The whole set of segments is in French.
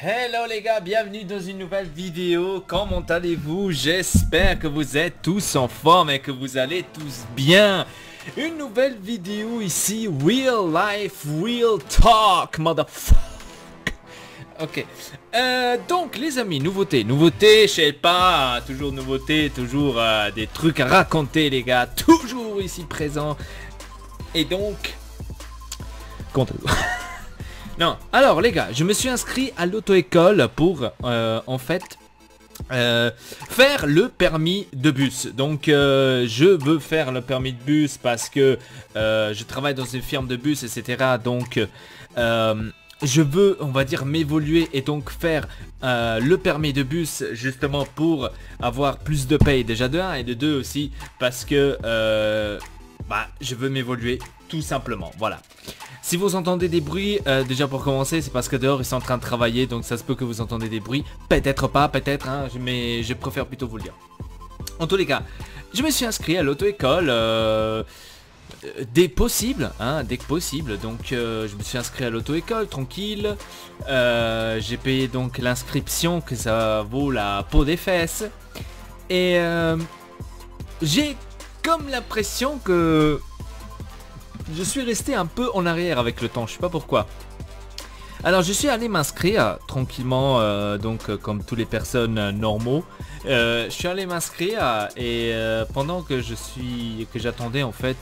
Hello les gars, bienvenue dans une nouvelle vidéo. Comment allez-vous? J'espère que vous êtes tous en forme et que vous allez tous bien. Une nouvelle vidéo ici, Real Life, Real Talk, motherfucker. Ok, donc les amis, nouveauté, je sais pas, toujours nouveauté, toujours des trucs à raconter les gars, toujours ici présent. Et donc, comptez-vous. Non, alors les gars, je me suis inscrit à l'auto-école pour en fait faire le permis de bus. Donc je veux faire le permis de bus parce que je travaille dans une firme de bus, etc. Donc je veux, on va dire, m'évoluer et donc faire le permis de bus justement pour avoir plus de paye déjà de 1 et de 2 aussi parce que je veux m'évoluer tout simplement, voilà. Si vous entendez des bruits, déjà pour commencer, c'est parce que dehors ils sont en train de travailler, donc ça se peut que vous entendez des bruits. Peut-être pas, peut-être, hein, mais je préfère plutôt vous le dire. En tous les cas, je me suis inscrit à l'auto-école dès que possible. Donc je me suis inscrit à l'auto-école, tranquille. J'ai payé donc l'inscription, que ça vaut la peau des fesses. Et j'ai comme l'impression que je suis resté un peu en arrière avec le temps, je sais pas pourquoi. Alors je suis allé m'inscrire tranquillement, comme toutes les personnes normaux. Je suis allé m'inscrire et pendant que j'attendais en fait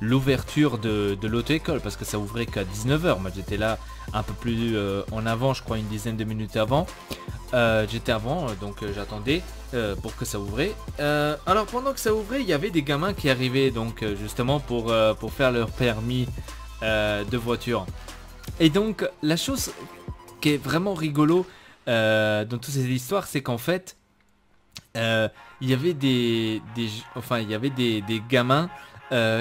l'ouverture de l'auto-école, parce que ça ouvrait qu'à 19 h. Moi j'étais là un peu plus en avant, je crois une dizaine de minutes avant. J'étais avant, donc j'attendais pour que ça ouvrait. Alors pendant que ça ouvrait, il y avait des gamins qui arrivaient donc justement pour faire leur permis de voiture. Et donc la chose qui est vraiment rigolo dans toutes ces histoires, c'est qu'en fait il y avait des gamins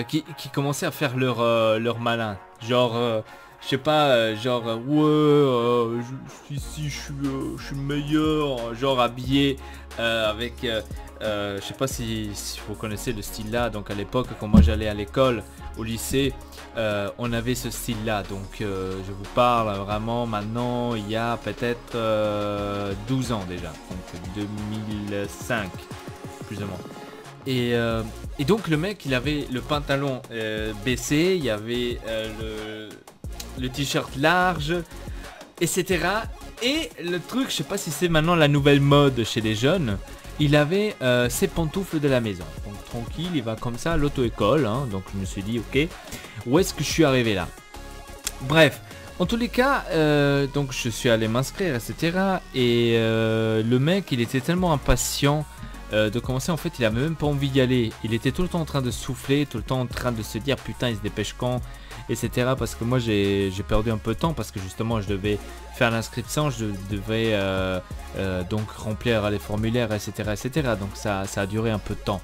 qui commençaient à faire leur malin, genre je sais pas, ouais, je suis ici, je suis meilleur, genre habillé avec, je sais pas si vous connaissez le style là. Donc à l'époque, quand moi j'allais à l'école, au lycée, on avait ce style là. Donc je vous parle vraiment maintenant, il y a peut-être 12 ans déjà, donc 2005 plus ou moins. Et donc le mec, il avait le pantalon baissé, il y avait le t-shirt large, etc. Et le truc, je sais pas si c'est maintenant la nouvelle mode chez les jeunes, il avait ses pantoufles de la maison. Donc tranquille, il va comme ça à l'auto-école, hein. Donc je me suis dit, ok, où est-ce que je suis arrivé là? Bref, en tous les cas, donc je suis allé m'inscrire, etc. Et le mec, il était tellement impatient de commencer, en fait il avait même pas envie d'y aller. Il était tout le temps en train de souffler, tout le temps en train de se dire putain il se dépêche quand, etc. Parce que moi j'ai perdu un peu de temps parce que justement je devais faire l'inscription, je devais donc remplir les formulaires, etc. Donc ça a duré un peu de temps.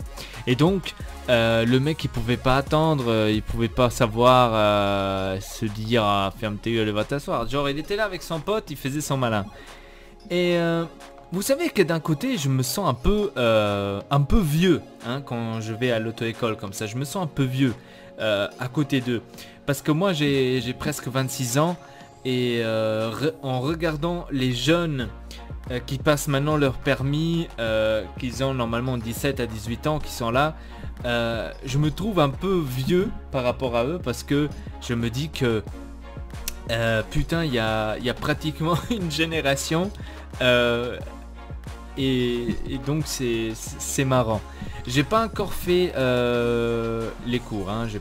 Et donc le mec il pouvait pas attendre, il pouvait pas savoir se dire ah, ferme tes yeux, va t'asseoir. Genre il était là avec son pote, il faisait son malin. Et vous savez que d'un côté je me sens un peu vieux, hein, quand je vais à l'auto-école comme ça. Je me sens un peu vieux à côté d'eux. Parce que moi j'ai presque 26 ans. Et en regardant les jeunes qui passent maintenant leur permis, qu'ils ont normalement 17 à 18 ans, qui sont là, je me trouve un peu vieux par rapport à eux. Parce que je me dis que putain il y a pratiquement une génération. Et donc c'est marrant. J'ai pas encore fait les cours, hein, j'ai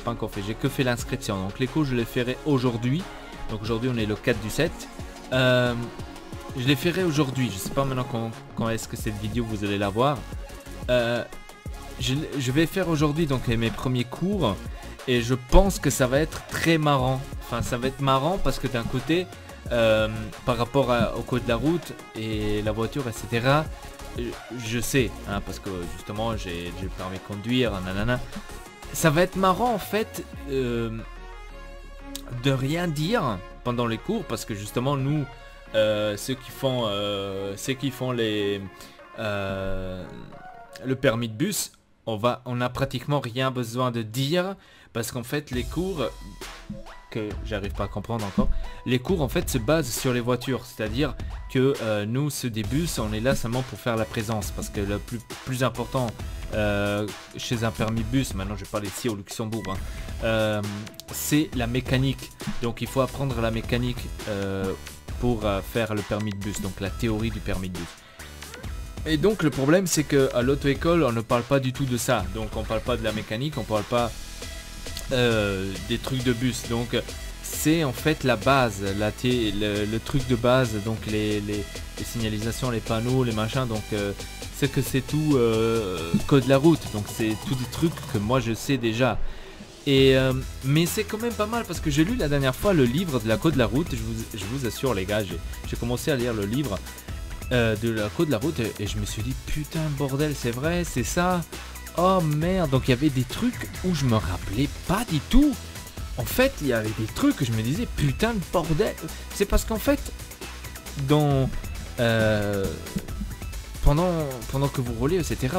que fait l'inscription. Donc les cours je les ferai aujourd'hui. Donc aujourd'hui on est le 4 du 7. Je les ferai aujourd'hui. Je sais pas maintenant quand est-ce que cette vidéo vous allez la voir. Je vais faire aujourd'hui donc mes premiers cours. Et je pense que ça va être très marrant. Enfin ça va être marrant parce que d'un côté par rapport au code de la route et la voiture, etc. Je sais, hein, parce que justement j'ai le permis de conduire, nanana. Ça va être marrant en fait de rien dire pendant les cours, parce que justement nous ceux qui font le permis de bus, on a pratiquement rien besoin de dire, parce qu'en fait les cours que j'arrive pas à comprendre encore. Les cours en fait se basent sur les voitures, c'est-à-dire que nous, ceux des bus, on est là seulement pour faire la présence, parce que le plus important chez un permis bus, maintenant je parle ici au Luxembourg, hein, c'est la mécanique. Donc il faut apprendre la mécanique pour faire le permis de bus, donc la théorie du permis de bus. Et donc le problème c'est que à l'auto-école on ne parle pas du tout de ça, donc on parle pas de la mécanique, on parle pas des trucs de bus, donc c'est en fait la base, le truc de base, donc les signalisations, les panneaux, les machins, donc c'est que c'est tout code de la route, donc c'est tout des trucs que moi je sais déjà. Et mais c'est quand même pas mal parce que j'ai lu la dernière fois le livre de la code de la route, je vous assure les gars, j'ai commencé à lire le livre de la code de la route et je me suis dit putain bordel c'est vrai, c'est ça. Oh merde, donc il y avait des trucs où je me rappelais pas du tout. En fait, il y avait des trucs que je me disais putain de bordel. C'est parce qu'en fait, dans pendant que vous roulez, etc.,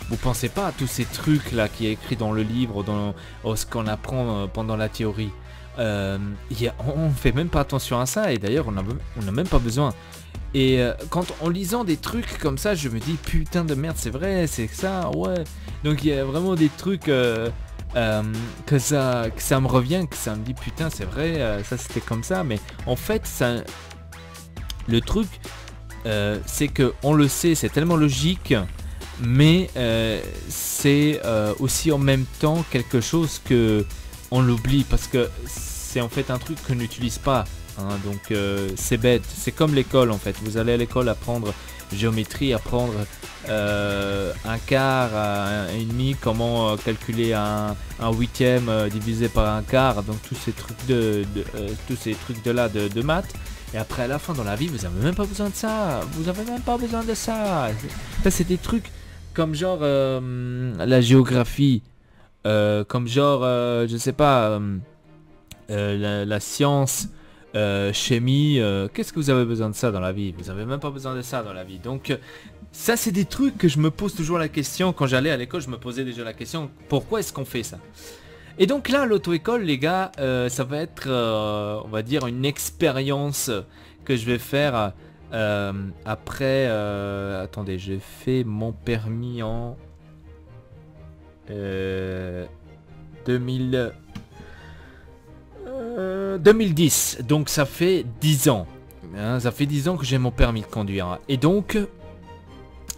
vous pensez pas à tous ces trucs là qui est écrit dans le livre, dans ce qu'on apprend pendant la théorie. On fait même pas attention à ça et d'ailleurs on a même pas besoin. Et quand en lisant des trucs comme ça, je me dis putain de merde, c'est vrai, c'est ça, ouais. Donc il y a vraiment des trucs que ça me revient, que ça me dit putain c'est vrai, ça c'était comme ça. Mais en fait, le truc, c'est que on le sait, c'est tellement logique, mais c'est aussi en même temps quelque chose que on l'oublie parce que c'est en fait un truc qu'on n'utilise pas. Hein, donc c'est bête, c'est comme l'école en fait, vous allez à l'école apprendre géométrie, apprendre un quart, un et demi, comment calculer un huitième divisé par un quart, donc tous ces trucs de maths, et après à la fin dans la vie vous avez même pas besoin de ça, vous avez même pas besoin de ça. Ça c'est des trucs comme genre la géographie, comme genre je sais pas, la science, chimie, qu'est-ce que vous avez besoin de ça dans la vie? Vous avez même pas besoin de ça dans la vie. Donc ça c'est des trucs que je me pose toujours la question. Quand j'allais à l'école je me posais déjà la question, pourquoi est-ce qu'on fait ça? Et donc là l'auto-école les gars, ça va être on va dire une expérience que je vais faire après attendez, j'ai fait mon permis en 2010, donc ça fait 10 ans, hein, ça fait 10 ans que j'ai mon permis de conduire, et donc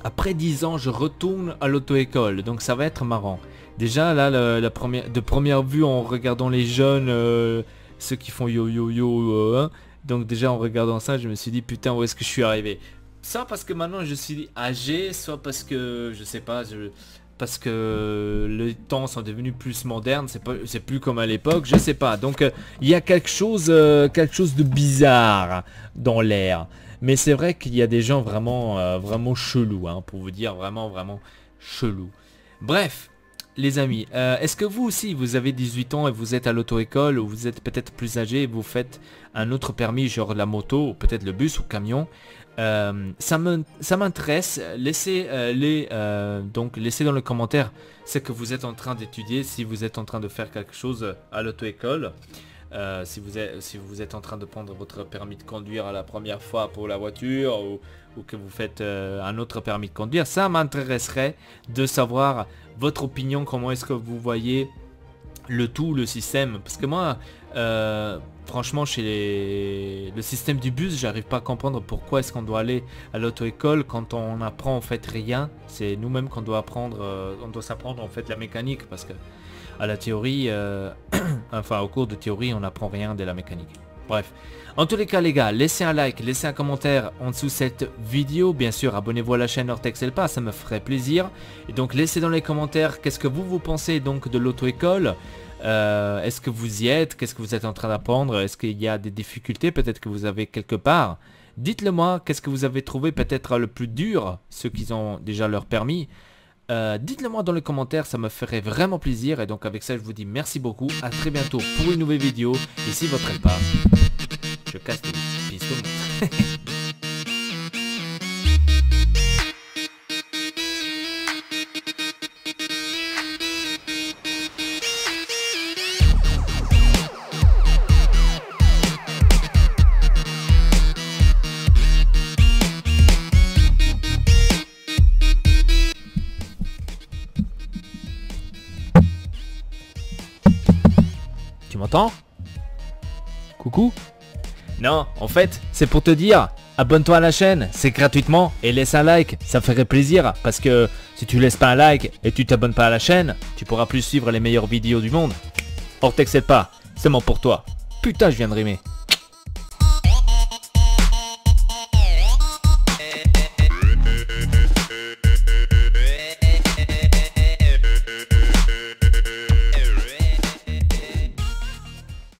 après 10 ans je retourne à l'auto-école, donc ça va être marrant. Déjà là, de première vue en regardant les jeunes, ceux qui font yo yo yo, hein, donc déjà en regardant ça je me suis dit putain où est-ce que je suis arrivé. Soit parce que maintenant je suis âgé, soit parce que je sais pas, parce que les temps sont devenus plus modernes, c'est plus comme à l'époque, je sais pas. Donc il y a quelque chose de bizarre dans l'air. Mais c'est vrai qu'il y a des gens vraiment vraiment chelous, hein, pour vous dire vraiment chelous. Bref, les amis, est-ce que vous aussi vous avez 18 ans et vous êtes à l'auto-école, ou vous êtes peut-être plus âgé et vous faites un autre permis, genre la moto, ou peut-être le bus ou le camion? Ça m'intéresse. Laissez laissez dans les commentaires ce que vous êtes en train d'étudier, si vous êtes en train de faire quelque chose à l'auto-école, si vous êtes en train de prendre votre permis de conduire à la première fois pour la voiture, ou que vous faites un autre permis de conduire. Ça m'intéresserait de savoir votre opinion, comment est-ce que vous voyez le système, parce que moi franchement le système du bus, j'arrive pas à comprendre pourquoi est-ce qu'on doit aller à l'auto-école quand on apprend en fait rien. C'est nous-mêmes qu'on doit apprendre, on doit s'apprendre en fait la mécanique, parce que à la théorie enfin au cours de théorie on n'apprend rien de la mécanique. Bref, en tous les cas les gars, laissez un like, laissez un commentaire en dessous cette vidéo, bien sûr abonnez-vous à la chaîne Ortexelpa, ça me ferait plaisir. Et donc laissez dans les commentaires qu'est-ce que vous pensez donc de l'auto-école. Est-ce que vous y êtes? Qu'est-ce que vous êtes en train d'apprendre? Est-ce qu'il y a des difficultés peut-être que vous avez quelque part? Dites-le moi, qu'est-ce que vous avez trouvé peut-être le plus dur, ceux qui ont déjà leur permis? Dites-le moi dans les commentaires, ça me ferait vraiment plaisir. Et donc avec ça je vous dis merci beaucoup, à très bientôt pour une nouvelle vidéo. Ici votre Elpa, je casse tout, peace tout le monde. m'entends? Coucou? Non, en fait, c'est pour te dire, abonne-toi à la chaîne, c'est gratuitement, et laisse un like, ça ferait plaisir, parce que si tu laisses pas un like et tu t'abonnes pas à la chaîne, tu pourras plus suivre les meilleures vidéos du monde. Or t'excède pas, c'est bon pour toi. Putain, je viens de rimer.